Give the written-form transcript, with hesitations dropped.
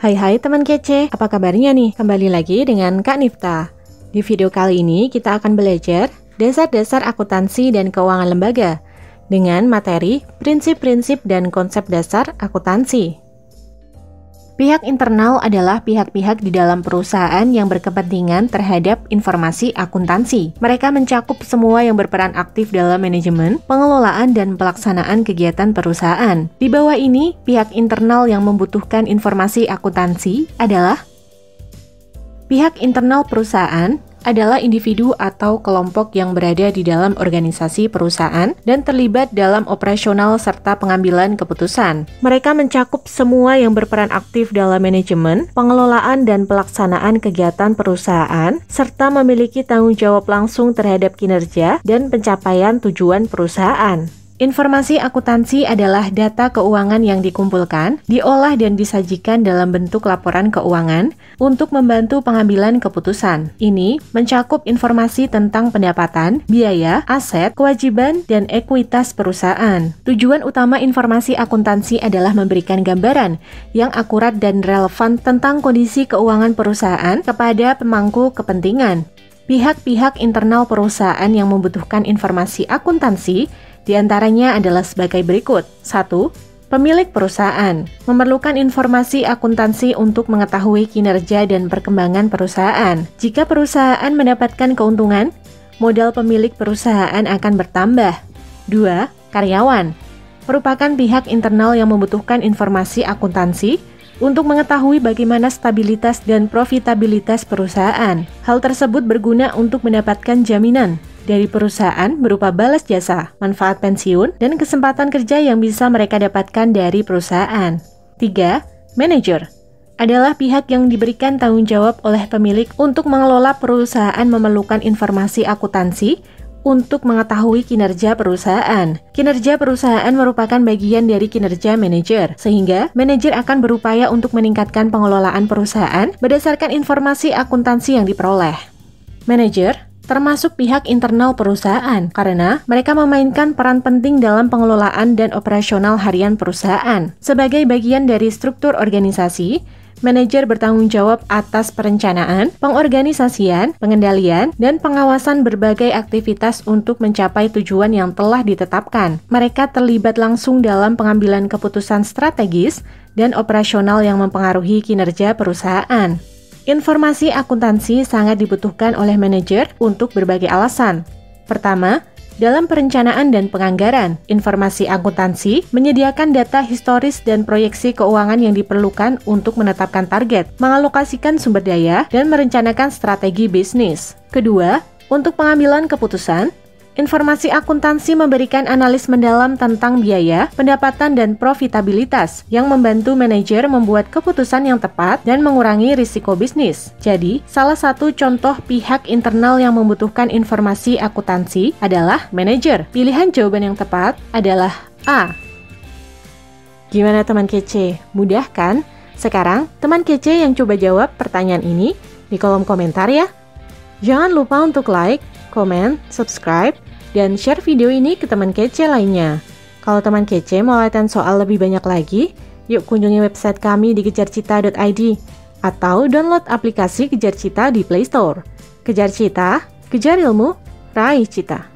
Hai teman kece, apa kabarnya nih? Kembali lagi dengan Kak Nifta. Di video kali ini kita akan belajar dasar-dasar akuntansi dan keuangan lembaga dengan materi prinsip-prinsip dan konsep dasar akuntansi. Pihak internal adalah pihak-pihak di dalam perusahaan yang berkepentingan terhadap informasi akuntansi. Mereka mencakup semua yang berperan aktif dalam manajemen, pengelolaan, dan pelaksanaan kegiatan perusahaan. Di bawah ini, pihak internal yang membutuhkan informasi akuntansi adalah pihak internal perusahaan adalah individu atau kelompok yang berada di dalam organisasi perusahaan dan terlibat dalam operasional serta pengambilan keputusan. Mereka mencakup semua yang berperan aktif dalam manajemen, pengelolaan, dan pelaksanaan kegiatan perusahaan, serta memiliki tanggung jawab langsung terhadap kinerja dan pencapaian tujuan perusahaan. Informasi akuntansi adalah data keuangan yang dikumpulkan, diolah dan disajikan dalam bentuk laporan keuangan untuk membantu pengambilan keputusan. Ini mencakup informasi tentang pendapatan, biaya, aset, kewajiban, dan ekuitas perusahaan. Tujuan utama informasi akuntansi adalah memberikan gambaran yang akurat dan relevan tentang kondisi keuangan perusahaan kepada pemangku kepentingan. Pihak-pihak internal perusahaan yang membutuhkan informasi akuntansi di antaranya adalah sebagai berikut. 1. Pemilik perusahaan memerlukan informasi akuntansi untuk mengetahui kinerja dan perkembangan perusahaan. Jika perusahaan mendapatkan keuntungan, modal pemilik perusahaan akan bertambah. 2. Karyawan merupakan pihak internal yang membutuhkan informasi akuntansi untuk mengetahui bagaimana stabilitas dan profitabilitas perusahaan. Hal tersebut berguna untuk mendapatkan jaminan dari perusahaan berupa balas jasa, manfaat pensiun, dan kesempatan kerja yang bisa mereka dapatkan dari perusahaan. 3. Manajer adalah pihak yang diberikan tanggung jawab oleh pemilik untuk mengelola perusahaan, memerlukan informasi akuntansi untuk mengetahui kinerja perusahaan. Kinerja perusahaan merupakan bagian dari kinerja manajer, sehingga manajer akan berupaya untuk meningkatkan pengelolaan perusahaan berdasarkan informasi akuntansi yang diperoleh. Manajer termasuk pihak internal perusahaan karena mereka memainkan peran penting dalam pengelolaan dan operasional harian perusahaan. Sebagai bagian dari struktur organisasi, manajer bertanggung jawab atas perencanaan, pengorganisasian, pengendalian, dan pengawasan berbagai aktivitas untuk mencapai tujuan yang telah ditetapkan. Mereka terlibat langsung dalam pengambilan keputusan strategis dan operasional yang mempengaruhi kinerja perusahaan. Informasi akuntansi sangat dibutuhkan oleh manajer untuk berbagai alasan. Pertama, dalam perencanaan dan penganggaran, informasi akuntansi menyediakan data historis dan proyeksi keuangan yang diperlukan untuk menetapkan target, mengalokasikan sumber daya, dan merencanakan strategi bisnis. Kedua, untuk pengambilan keputusan, informasi akuntansi memberikan analis mendalam tentang biaya, pendapatan, dan profitabilitas yang membantu manajer membuat keputusan yang tepat dan mengurangi risiko bisnis. Jadi, salah satu contoh pihak internal yang membutuhkan informasi akuntansi adalah manajer. Pilihan jawaban yang tepat adalah A. Gimana teman kece? Mudah kan? Sekarang, teman kece yang coba jawab pertanyaan ini di kolom komentar ya. Jangan lupa untuk like, komen, subscribe, dan share video ini ke teman kece lainnya. Kalau teman kece mau latihan soal lebih banyak lagi, yuk kunjungi website kami di kejarcita.id atau download aplikasi Kejar Cita di Play Store. Kejar Cita, kejar ilmu, raih cita.